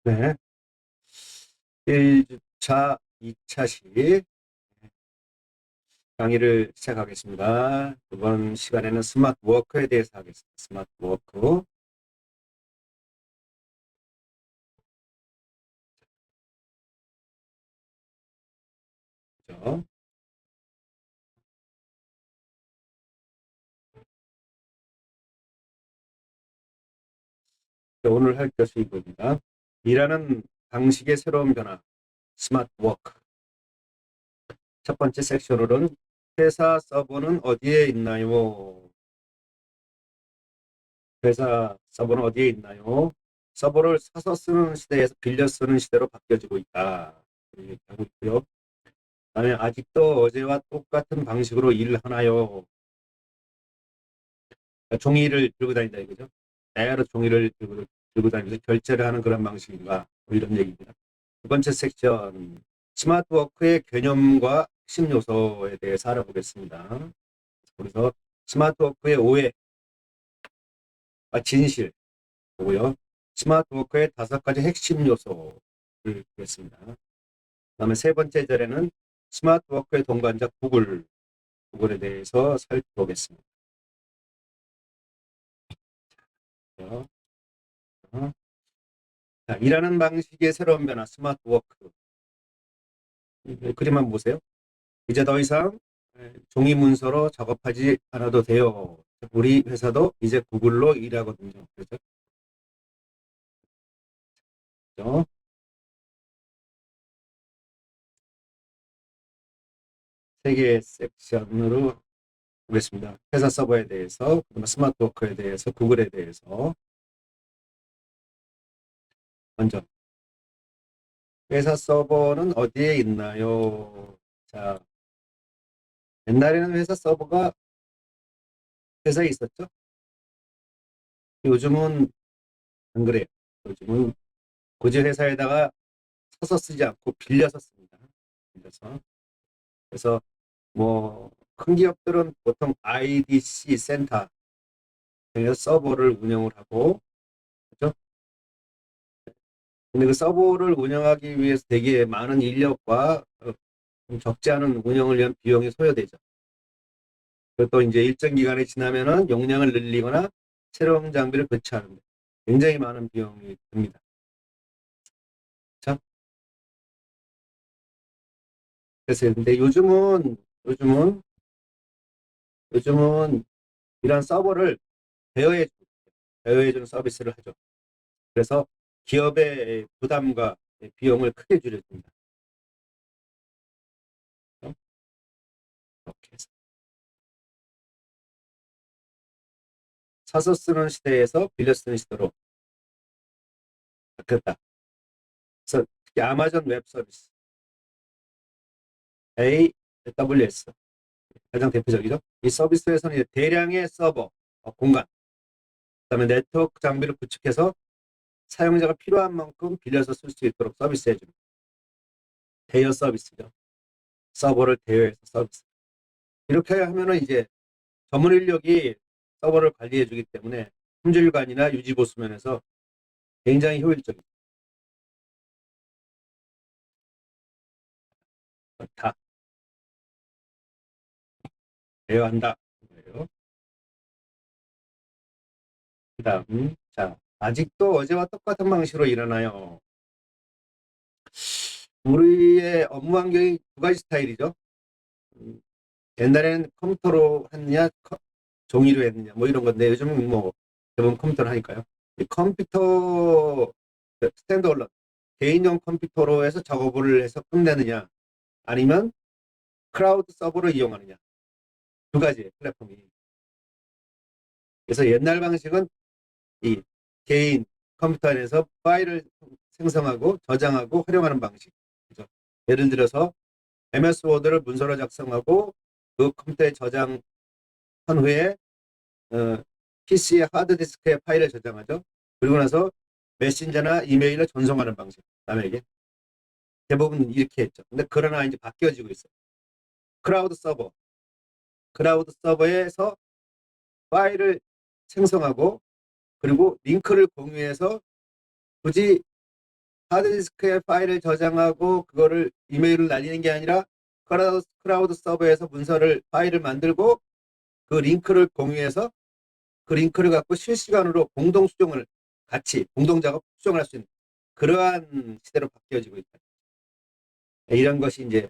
네. 1주차, 2차식 강의를 시작하겠습니다. 이번 시간에는 스마트 워크에 대해서 하겠습니다. 스마트 워크. 그죠? 오늘 할 것이 이겁니다. 일하는 방식의 새로운 변화, 스마트 워크. 첫 번째 섹션으로는 회사 서버는 어디에 있나요? 회사 서버는 어디에 있나요? 서버를 사서 쓰는 시대에서 빌려 쓰는 시대로 바뀌어지고 있다. 이렇게 얘기하고 있고요. 그다음에 아직도 어제와 똑같은 방식으로 일하나요? 종이를 들고 다닌다 이거죠. 다이아로 종이를 들고 다니면서 결제를 하는 그런 방식인가 뭐 이런 얘기입니다. 두 번째 섹션 스마트워크의 개념과 핵심 요소에 대해서 알아보겠습니다. 그래서 스마트워크의 오해, 진실 보고요. 스마트워크의 5가지 핵심 요소를 보겠습니다. 그다음에 세 번째 절에는 스마트워크의 동반자 구글에 대해서 살펴보겠습니다. 자, 일하는 방식의 새로운 변화, 스마트 워크. 그림만 보세요. 이제 더 이상 종이 문서로 작업하지 않아도 돼요. 우리 회사도 이제 구글로 일하거든요. 그렇죠? 세 개의 섹션으로 보겠습니다. 회사 서버에 대해서, 스마트 워크에 대해서, 구글에 대해서. 먼저, 회사 서버는 어디에 있나요? 자, 옛날에는 회사 서버가 회사에 있었죠? 요즘은 안 그래요. 요즘은 굳이 회사에다가 사서 쓰지 않고 빌려서 씁니다. 빌려서. 그래서 뭐 큰 기업들은 보통 IDC 센터 에서 서버를 운영을 하고 그렇죠? 근데 그 서버를 운영하기 위해서 되게 많은 인력과 적지 않은 운영을 위한 비용이 소요되죠. 그것도 이제 일정 기간이 지나면은 용량을 늘리거나 새로운 장비를 교체하는데 굉장히 많은 비용이 듭니다. 그렇죠? 그래서 근데 요즘은 이런 서버를 대여해 대여해주는 서비스를 하죠. 그래서 기업의 부담과 비용을 크게 줄여줍니다. 이렇게 해서 사서 쓰는 시대에서 빌려 쓰는 시대로 바뀌었다. 그래서 특히 아마존 웹 서비스 AWS 가장 대표적이죠. 이 서비스에서는 대량의 서버 공간, 그다음에 네트워크 장비를 구축해서 사용자가 필요한 만큼 빌려서 쓸 수 있도록 서비스해줍니다. 대여 서비스죠. 서버를 대여해서 서비스. 이렇게 하면은 이제 전문 인력이 서버를 관리해주기 때문에 품질관이나 유지 보수 면에서 굉장히 효율적입니다. 다 대여한다. 그다음 자 아직도 어제와 똑같은 방식으로 일어나요. 우리의 업무 환경이 두 가지 스타일이죠. 음, 옛날에는 컴퓨터로 했느냐 종이로 했느냐 뭐 이런 건데 요즘은 뭐 대부분 컴퓨터로 하니까요. 이 컴퓨터 스탠드얼론 개인용 컴퓨터로 해서 작업을 해서 끝내느냐 아니면 클라우드 서버를 이용하느냐 두 가지 플랫폼이. 그래서 옛날 방식은 이 개인 컴퓨터 안에서 파일을 생성하고 저장하고 활용하는 방식. 그죠? 예를 들어서 MS 워드를 문서로 작성하고 그 컴퓨터에 저장한 후에 어, PC의 하드디스크에 파일을 저장하죠. 그리고 나서 메신저나 이메일을 전송하는 방식. 남에게 대부분 이렇게 했죠. 근데 그러나 이제 바뀌어지고 있어요. 클라우드 서버. 클라우드 서버에서 파일을 생성하고 그리고 링크를 공유해서 굳이 하드디스크에 파일을 저장하고 그거를 이메일을 날리는 게 아니라 클라우드 서버에서 문서를 파일을 만들고 그 링크를 공유해서 그 링크를 갖고 실시간으로 공동 수정을 같이 공동 작업 수정을 할 수 있는 그러한 시대로 바뀌어지고 있다. 이런 것이 이제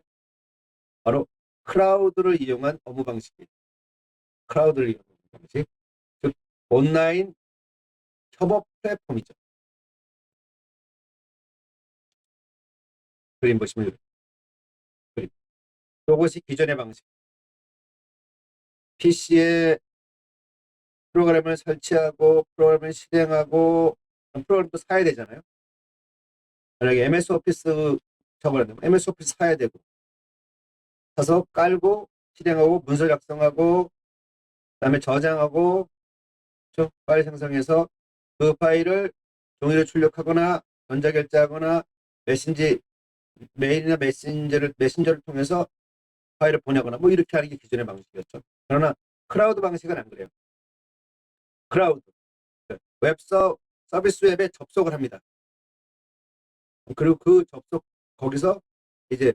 바로 클라우드를 이용한 업무 방식이에요. 클라우드를 이용한 업무 방식, 즉 온라인 협업 플랫폼이죠. 그림 보시면 그림. 이것이 기존의 방식. PC에 프로그램을 설치하고 프로그램을 실행하고 프로그램도 사야 되잖아요. 만약에 MS 오피스 저거라면 MS 오피스 사야 되고 사서 깔고 실행하고 문서 작성하고 그다음에 저장하고 파일 생성해서 그 파일을 종이로 출력하거나 전자결제하거나 메신지 메일이나 메신저를 통해서 파일을 보내거나 뭐 이렇게 하는 게 기존의 방식이었죠. 그러나 클라우드 방식은 안 그래요. 클라우드 웹 서비스 웹에 접속을 합니다. 그리고 그 접속 거기서 이제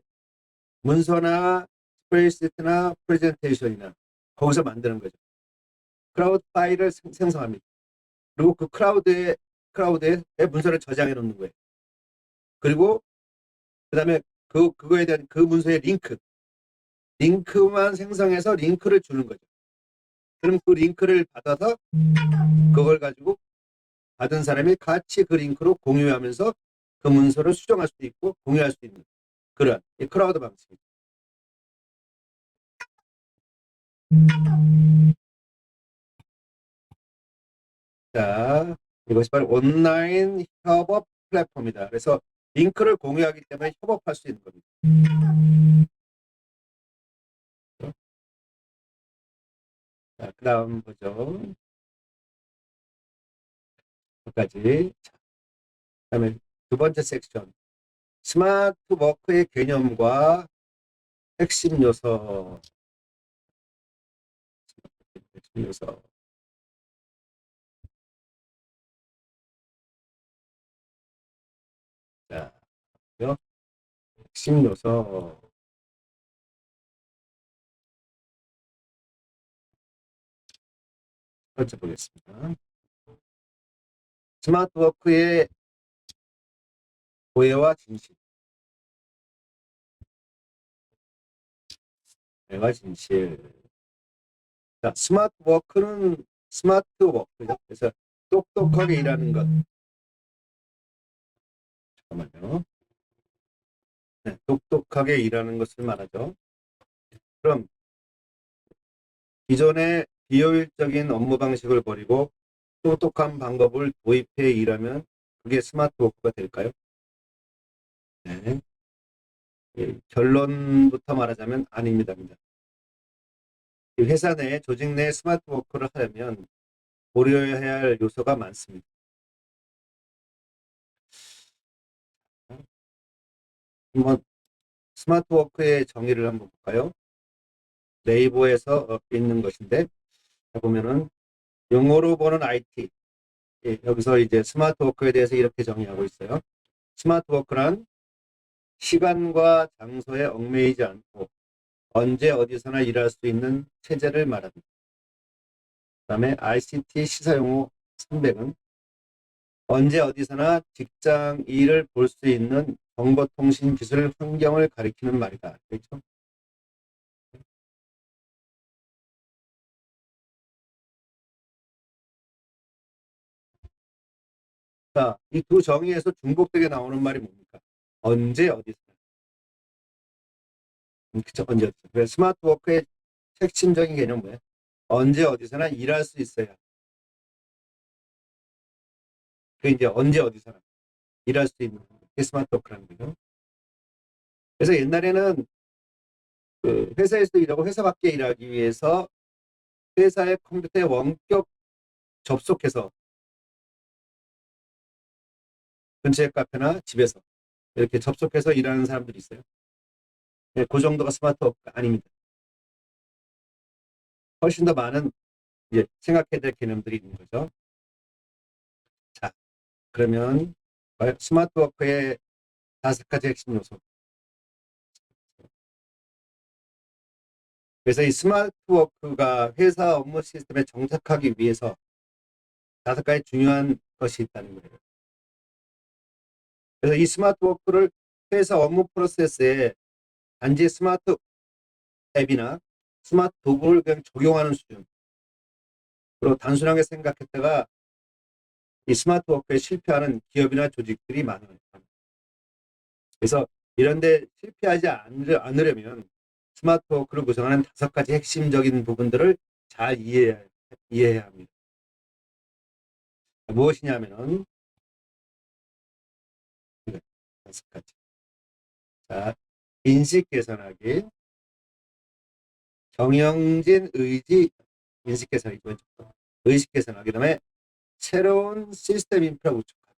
문서나 스프레드시트나 프레젠테이션이나 거기서 만드는 거죠. 클라우드 파일을 생성합니다. 그리고 그 클라우드에 문서를 저장해 놓는 거예요. 그리고 그다음에 그거에 대한 그 문서의 링크만 생성해서 링크를 주는 거죠. 그럼 그 링크를 받아서 그걸 가지고 받은 사람이 같이 그 링크로 공유하면서 그 문서를 수정할 수도 있고 공유할 수도 있는 그런 클라우드 방식입니다. 자, 이것이 바로 온라인 협업 플랫폼이다. 그래서 링크를 공유하기 때문에 협업할 수 있는 겁니다. 자, 그 다음 보죠. 여기까지. 자, 그다음에 두 번째 섹션. 스마트 워크의 개념과 핵심 요소. 핵심 요소. 자, 핵심 요소. 첫 번째 보겠습니다. 스마트 워크의 고해와 진실. 고해와 진실. 자, 스마트 워크는 스마트 워크죠. 그래서 똑똑하게 일하는 것. 잠깐만요. 네, 똑똑하게 일하는 것을 말하죠. 그럼 기존의 비효율적인 업무 방식을 버리고 똑똑한 방법을 도입해 일하면 그게 스마트 워크가 될까요? 네. 예, 결론부터 말하자면 아닙니다. 회사 내 조직 내 스마트 워크를 하려면 고려해야 할 요소가 많습니다. 한번 스마트 워크의 정의를 한번 볼까요? 네이버에서 있는 것인데 보면은 용어로 보는 IT 예, 여기서 이제 스마트 워크에 대해서 이렇게 정의하고 있어요. 스마트 워크란 시간과 장소에 얽매이지 않고 언제 어디서나 일할 수 있는 체제를 말합니다. 그다음에 ICT 시사용어 300은 언제 어디서나 직장 일을 볼 수 있는 정보통신 기술 환경을 가리키는 말이다. 그렇죠? 자, 이 두 정의에서 중복되게 나오는 말이 뭡니까? 언제 어디서나. 그쵸? 언제 어디서나. 그래서 스마트 워크의 핵심적인 개념은 뭐예요? 언제 어디서나 일할 수 있어야. 그 이제 언제 어디서나 일할 수 있는 게 스마트 워크라는 거죠. 그래서 옛날에는 그 회사에서 일하고 회사 밖에 일하기 위해서 회사의 컴퓨터에 원격 접속해서 근처의 카페나 집에서 이렇게 접속해서 일하는 사람들이 있어요. 네, 그 정도가 스마트 워크가 아닙니다. 훨씬 더 많은 이제 생각해야 될 개념들이 있는 거죠. 자, 그러면 스마트워크의 5가지 핵심 요소. 그래서 이 스마트워크가 회사 업무 시스템에 정착하기 위해서 5가지 중요한 것이 있다는 거예요. 그래서 이 스마트워크를 회사 업무 프로세스에 단지 스마트 앱이나 스마트 도구를 그냥 적용하는 수준. 그리고 단순하게 생각했다가 이 스마트워크에 실패하는 기업이나 조직들이 많아요. 그래서 이런데 실패하지 않으려면 스마트워크를 구성하는 5가지 핵심적인 부분들을 잘 이해해야 합니다. 무엇이냐면은 5가지. 자, 인식 개선하기, 경영진 인식 개선하기, 의식 개선하기, 그다음에 새로운 시스템 인프라 구축하기,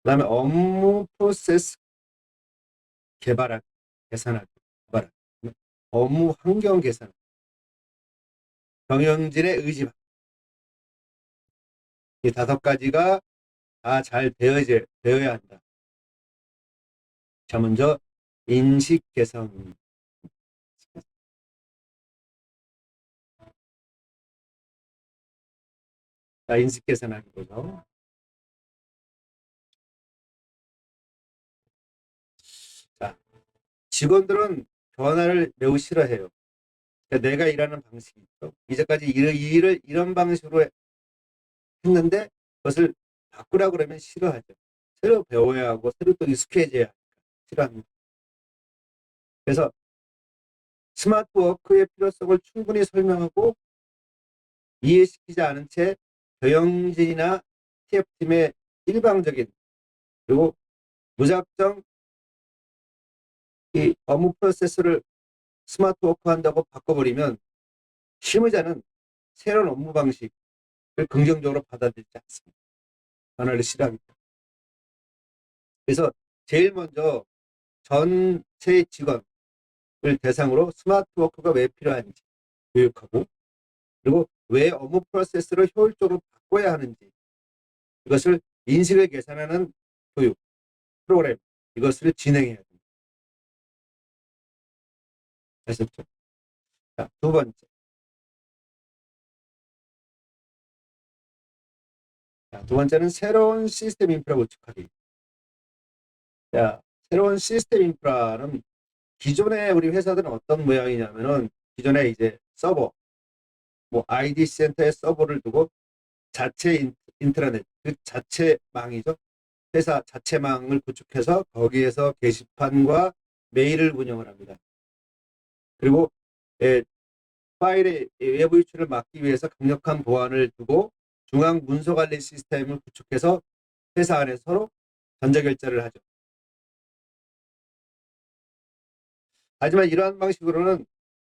그다음에 업무 프로세스 개발하기, 개선하기, 개발하기, 업무 환경 개선, 경영진의 의지, 이 5가지가 다 잘 되어야 한다. 자, 먼저 인식 개선. 자, 인식 개선하기 보죠. 자, 직원들은 변화를 매우 싫어해요. 그러니까 내가 일하는 방식이 있죠. 이제까지 일을 이런 방식으로 했는데 그것을 바꾸라 그러면 싫어하죠. 새로 배워야 하고 새로 또 익숙해져야 하니까 싫어합니다. 그래서 스마트워크의 필요성을 충분히 설명하고 이해시키지 않은 채 경영진이나 TF팀의 일방적인 그리고 무작정 이 업무 프로세스를 스마트워크 한다고 바꿔버리면 실무자는 새로운 업무 방식을 긍정적으로 받아들이지 않습니다. 변화를 싫어합니다. 그래서 제일 먼저 전체 직원을 대상으로 스마트워크가 왜 필요한지 교육하고 그리고 왜 업무 프로세스를 효율적으로 바꿔야 하는지 이것을 인식을 개선하는 교육 프로그램 이것을 진행해야 됩니다. 아셨죠? 자, 2번째. 자, 2번째는 새로운 시스템 인프라 구축하기. 자, 새로운 시스템 인프라는 기존의 우리 회사들은 어떤 모양이냐면은 기존에 이제 서버, 뭐 ID 센터에 서버를 두고 자체 인트라넷, 그 자체 망이죠. 회사 자체망을 구축해서 거기에서 게시판과 메일을 운영을 합니다. 그리고 예, 파일의 외부 유출을 막기 위해서 강력한 보안을 두고 중앙 문서 관리 시스템을 구축해서 회사 안에 서로 전자결제를 하죠. 하지만 이러한 방식으로는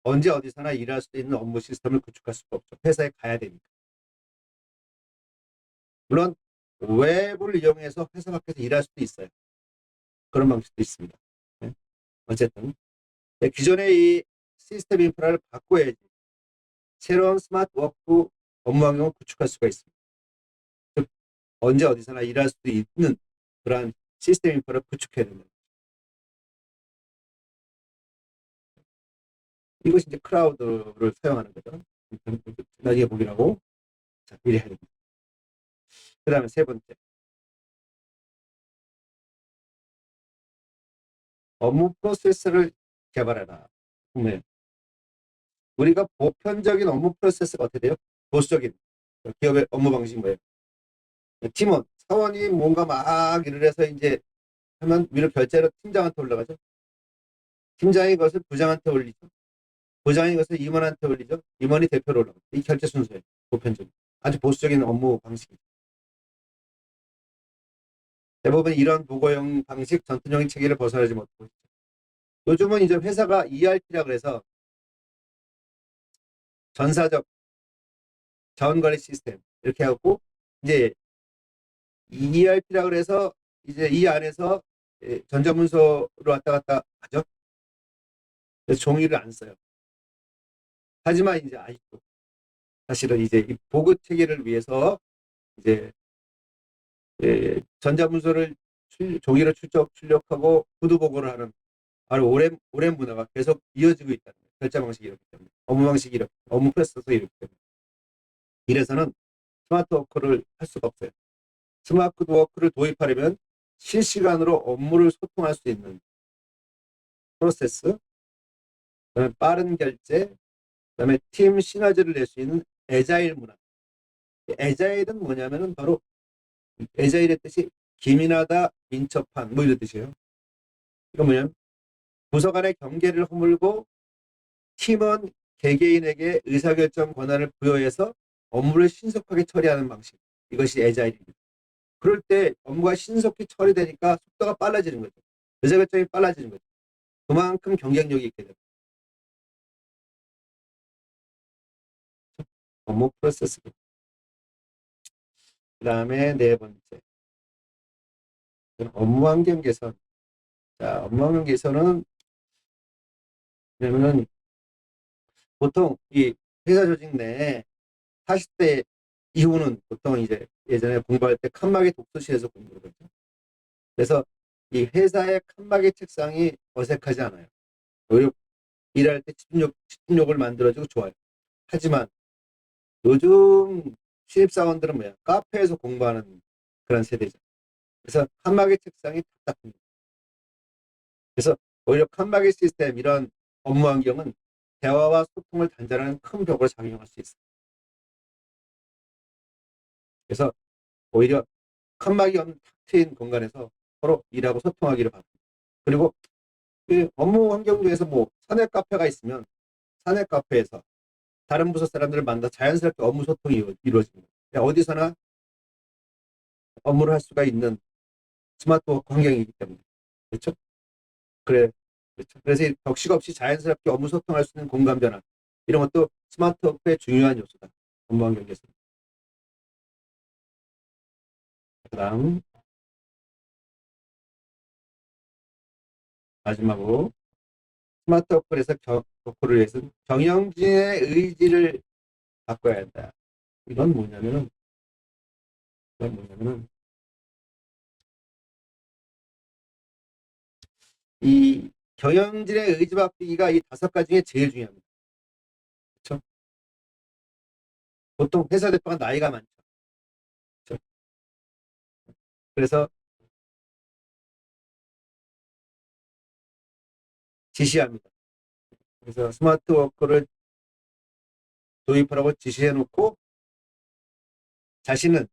언제 어디서나 일할 수 있는 업무 시스템을 구축할 수가 없죠. 회사에 가야 되니까. 물론 웹을 이용해서 회사 밖에서 일할 수도 있어요. 그런 방식도 있습니다. 네. 어쨌든 기존의 이 시스템 인프라를 바꿔야지 새로운 스마트워크 업무 환경을 구축할 수가 있습니다. 즉 언제 어디서나 일할 수도 있는 그러한 시스템 인프라를 구축해야 됩니다. 이것이 이제 클라우드를 사용하는 거죠. 나중에 보기라고. 자, 미리 해야 됩니다. 그 다음에 3번째. 업무 프로세스를 개발해라. 네. 우리가 보편적인 업무 프로세스가 어떻게 돼요? 보수적인 기업의 업무 방식이 뭐예요? 팀원, 사원이 뭔가 막 일을 해서 이제 하면 위로 결제로 팀장한테 올라가죠. 팀장이 그것을 부장한테 올리죠. 부장이 그것을 임원한테 올리죠. 임원이 대표로 올라가죠. 이 결제 순서예요. 보편적인. 아주 보수적인 업무 방식이죠. 대부분 이런 보고형 방식, 전투적인 체계를 벗어나지 못하고 있죠. 요즘은 이제 회사가 ERP라 그래서 전사적 자원관리 시스템 이렇게 하고 이제 ERP라 그래서 이제 이 안에서 전자문서로 왔다 갔다 하죠. 그래서 종이를 안 써요. 하지만 이제 아직도 사실은 이제 이 보고 체계를 위해서 이제 전자문서를 종이로 출력하고 구두 보고를 하는 아주 오랜 문화가 계속 이어지고 있다는 거예요. 결제 방식이 이렇기 때문에. 업무 방식이 이렇게, 업무 프로세스가 이렇기 때문에. 이래서는 스마트 워크를 할 수가 없어요. 스마트 워크를 도입하려면 실시간으로 업무를 소통할 수 있는 프로세스, 그다음에 빠른 결제, 그다음에 팀 시너지를 낼 수 있는 애자일 문화. 애자일은 뭐냐면은 바로 애자일의 뜻이 기민하다, 민첩한 뭐 이런 뜻이에요. 이건 뭐냐면 부서 간의 경계를 허물고 팀원 개개인에게 의사결정 권한을 부여해서 업무를 신속하게 처리하는 방식. 이것이 애자일입니다. 그럴 때 업무가 신속히 처리되니까 속도가 빨라지는 거죠. 의사결정이 빨라지는 거죠. 그만큼 경쟁력이 있게 됩니다. 업무 프로세스. 그 다음에 네 번째. 업무 환경 개선. 자, 업무 환경 개선은 왜냐면은 보통 이 회사 조직 내에 40대 이후는 보통 이제 예전에 공부할 때 칸막이 독서실에서 공부를 했죠. 그래서 이 회사의 칸막이 책상이 어색하지 않아요. 오히려 일할 때 집중력을 만들어주고 좋아요. 하지만 요즘 신입사원들은 뭐야? 카페에서 공부하는 그런 세대죠. 그래서 칸막이 책상이 답답합니다. 그래서 오히려 칸막이 시스템 이런 업무 환경은 대화와 소통을 단절하는 큰 벽으로 작용할 수 있어요. 그래서 오히려 칸막이 없는 탁 트인 공간에서 서로 일하고 소통하기를 바랍니다. 그리고 그 업무 환경 중에서 뭐 사내 카페가 있으면 사내 카페에서 다른 부서 사람들을 만나 자연스럽게 업무 소통이 이루어집니다. 어디서나 업무를 할 수가 있는 스마트 워크 환경이기 때문에. 그렇죠? 그래. 그렇죠. 그래서 격식 없이 자연스럽게 업무 소통할 수 있는 공간 변화. 이런 것도 스마트 워크의 중요한 요소다. 업무 환경에서. 그 다음, 마지막으로 스마트 워크에서 워크를 위해서 경영진의 의지를 바꿔야 한다. 이건 뭐냐면은, 이건 뭐냐면은, 이 경영진의 의지 바뀌기가 이 5가지 중에 제일 중요합니다. 그렇죠? 보통 회사 대표가 나이가 많죠. 그렇죠? 그래서 지시합니다. 그래서 스마트 워크를 도입하라고 지시해 놓고 자신은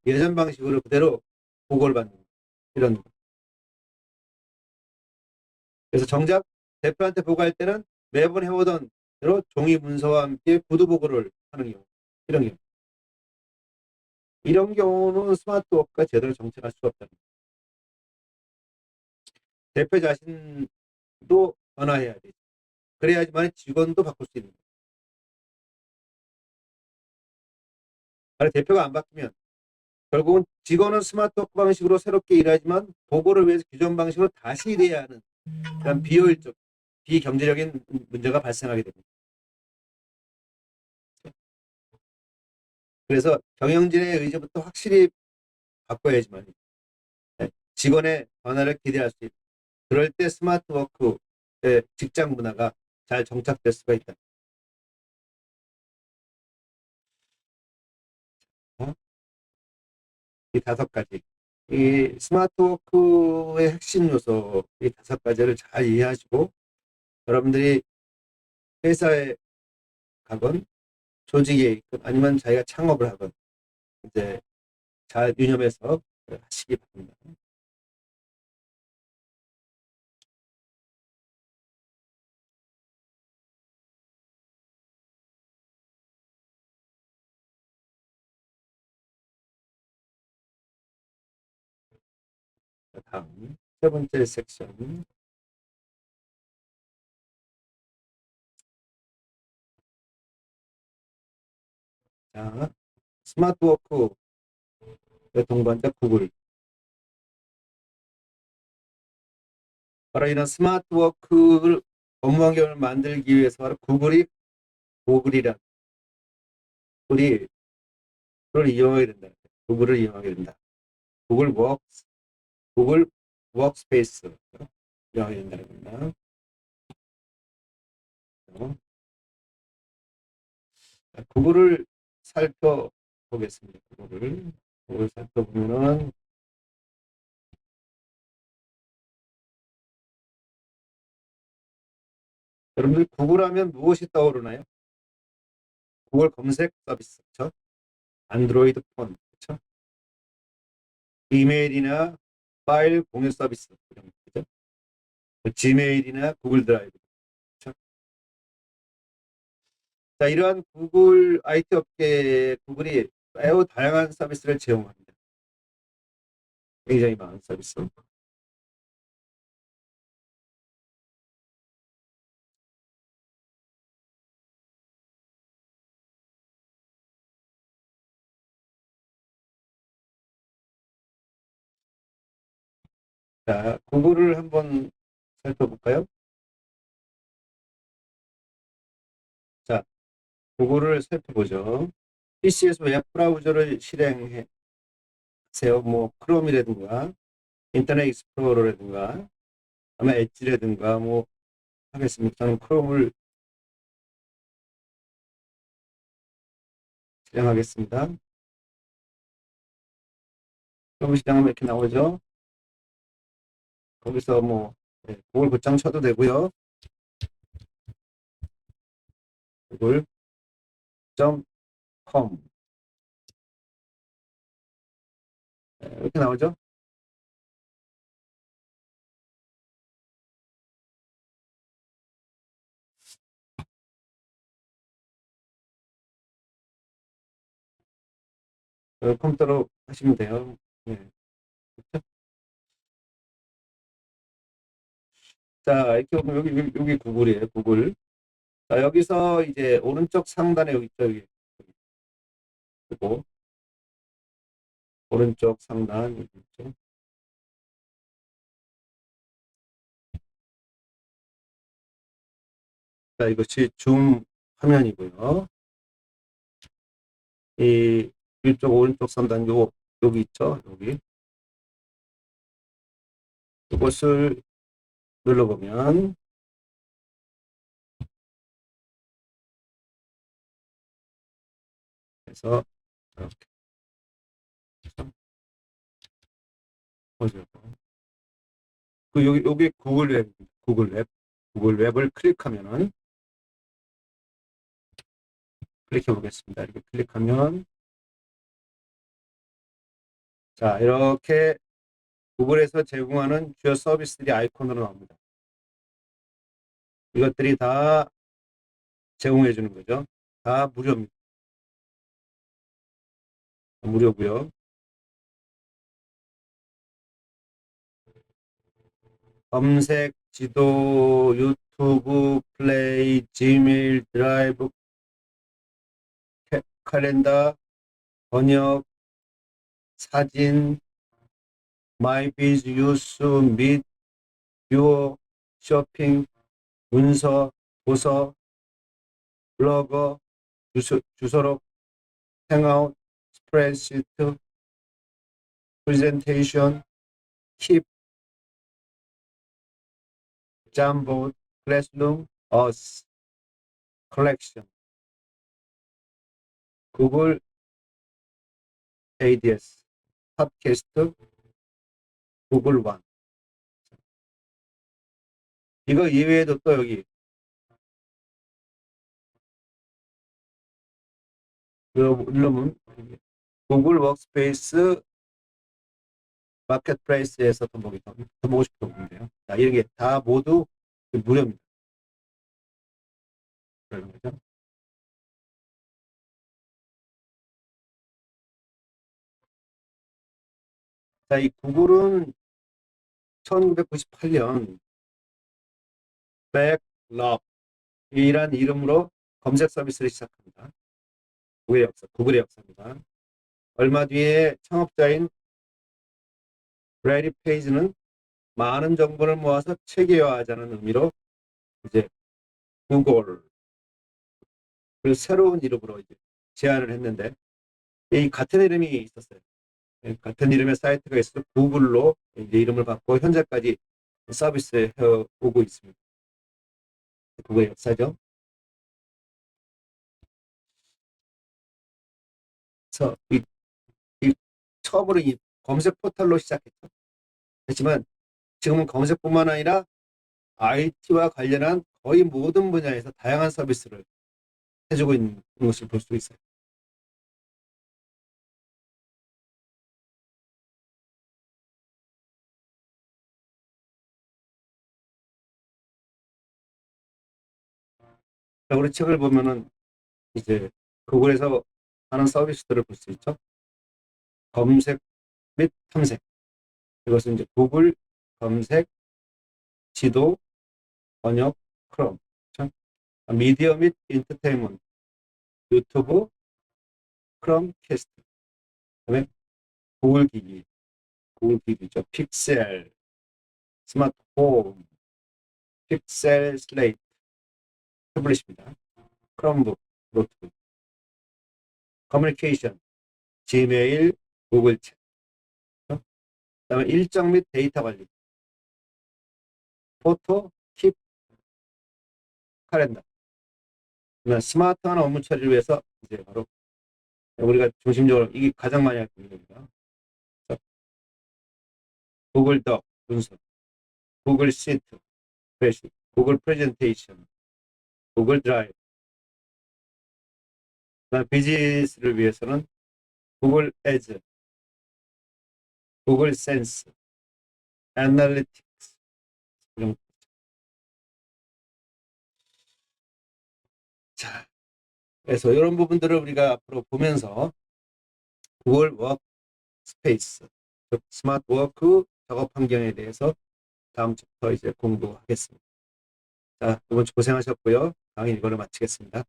예전 방식으로 그대로 보고를 받는 이런. 그래서 정작 대표한테 보고할 때는 매번 해오던 대로 종이 문서와 함께 구두 보고를 하는 경우. 이런 경우. 이런 경우는 스마트 워크가 제대로 정착할 수가 없다. 대표 자신도 변화해야 되죠. 그래야지만 직원도 바꿀 수 있는 거예요. 대표가 안 바뀌면 결국은 직원은 스마트워크 방식으로 새롭게 일하지만 보고를 위해서 기존 방식으로 다시 일해야 하는 그런 비효율적, 비경제적인 문제가 발생하게 됩니다. 그래서 경영진의 의지부터 확실히 바꿔야지만 직원의 변화를 기대할 수 있다. 그럴 때 스마트워크의 직장 문화가 잘 정착될 수가 있다. 이 5가지. 이 스마트워크의 핵심 요소, 이 5가지를 잘 이해하시고 여러분들이 회사에 가건 조직에 있건 아니면 자기가 창업을 하건 이제 잘 유념해서 하시기 바랍니다. 다음 세 번째 섹션. 자, 스마트워크의 동반자 구글. 바로 이런 스마트워크를 업무 환경을 만들기 위해서 바로 구글이란 우리 그걸 이용하게 된다. 구글을 이용하게 된다. 구글 워크스, 구글 워크스페이스. 이라고 옛날에 했나? 구글을 살펴보겠습니다. 구글 살펴보면은, 여러분들 구글 하면 무엇이 떠오르나요? 구글 검색 서비스, 그렇죠? 안드로이드 폰, 그렇죠? 이메일이나 파일 공유 서비스, 그죠? 지메일이나 구글 드라이브, 그렇죠? 자, 이러한 구글 IT 업계 구글이 매우 다양한 서비스를 제공합니다. 굉장히 많은 서비스. 자, 구글을 한번 살펴볼까요? 자, 구글을 살펴보죠. PC에서 웹 브라우저를 실행하세요. 뭐 크롬이라든가 인터넷 익스플로러라든가 아마 엣지라든가 뭐 하겠습니다. 저는 크롬을 실행하겠습니다. 크롬 실행하면 이렇게 나오죠. 거기서 뭐 구글 곧장 쳐도 되고요. 구글.com 이렇게 나오죠. 컴퓨터로 하시면 돼요. 네. 자, 이렇게 보면 여기 구글이에요. 구글. 자, 여기서 이제 오른쪽 상단에 여기 있죠. 여기. 그리고 오른쪽 상단 여기 있죠. 자, 이것이 줌 화면이고요. 이 위쪽 오른쪽 상단 여기 있죠. 여기. 이것을 눌러보면 그래서 이렇게 해서 보죠. 그 여기 구글 웹, 구글 웹, 구글 웹을 클릭하면은 클릭해 보겠습니다. 이렇게 클릭하면 자 이렇게 구글에서 제공하는 주요 서비스들이 아이콘으로 나옵니다. 이것들이 다 제공해 주는 거죠. 다 무료입니다. 무료고요. 검색, 지도, 유튜브, 플레이, 지메일, 드라이브, 칼렌더, 번역, 사진, 마이비즈, 뉴스, 및, 뷰어, 쇼핑, 문서, 도서, 블로거, 주소록, 행아웃, 스프레드시트, 프레젠테이션, 킵, 잠보드, 클래스룸, 어스, 컬렉션, 구글 ADS, 팟캐스트, 구글 원. 이거 이외에도 또 여기 눌러보면 구글 워크스페이스 마켓플레이스에서 더 보고 싶은 부분인데요. 자, 이런 게 다 모두 무료입니다. 그런 거죠. 자, 이 구글은 1998년 백럽이란 이름으로 검색 서비스를 시작합니다. 구글의 역사입니다. 얼마 뒤에 창업자인 브래디 페이지는 많은 정보를 모아서 체계화하자는 의미로 이제 구글을 새로운 이름으로 이제 제안을 했는데 이 같은 이름이 있었어요. 같은 이름의 사이트가 있어서 구글로 이제 이름을 바꿔 현재까지 서비스해 오고 있습니다. 그거의 역사죠. 그래서 이 처음으로 이 검색 포털로 시작했죠. 그렇지만 지금은 검색뿐만 아니라 IT와 관련한 거의 모든 분야에서 다양한 서비스를 해주고 있는 것을 볼 수 있어요. 우리 책을 보면은 이제 구글에서 하는 서비스들을 볼 수 있죠. 검색 및 탐색. 이것은 이제 구글, 검색, 지도, 번역, 크롬. 그렇죠? 미디어 및 인터테인먼트, 유튜브, 크롬 캐스트. 그다음에 구글 기기, 구글 기기죠. 픽셀, 스마트폰, 픽셀 슬레이트, 태블릿입니다. 크롬북, 노트북. 커뮤니케이션, 지메일, 구글 챗. 그다음에 일정 및 데이터 관리, 포토, 킵, 카렌더. 스마트한 업무 처리를 위해서 이제 바로 우리가 중심적으로 이게 가장 많이 할 겁니다. 구글 덕, 문서, 구글 시트, 스프레드시트, 구글 프레젠테이션, 구글 드라이브. 비즈니스를 위해서는 구글 애즈, 구글 센스, 애널리틱스. 자, 그래서 이런 부분들을 우리가 앞으로 보면서 구글 워크스페이스, 즉 스마트 워크 작업 환경에 대해서 다음 주부터 이제 공부하겠습니다. 자, 이번 주 고생하셨고요. 강의 이거를 마치겠습니다.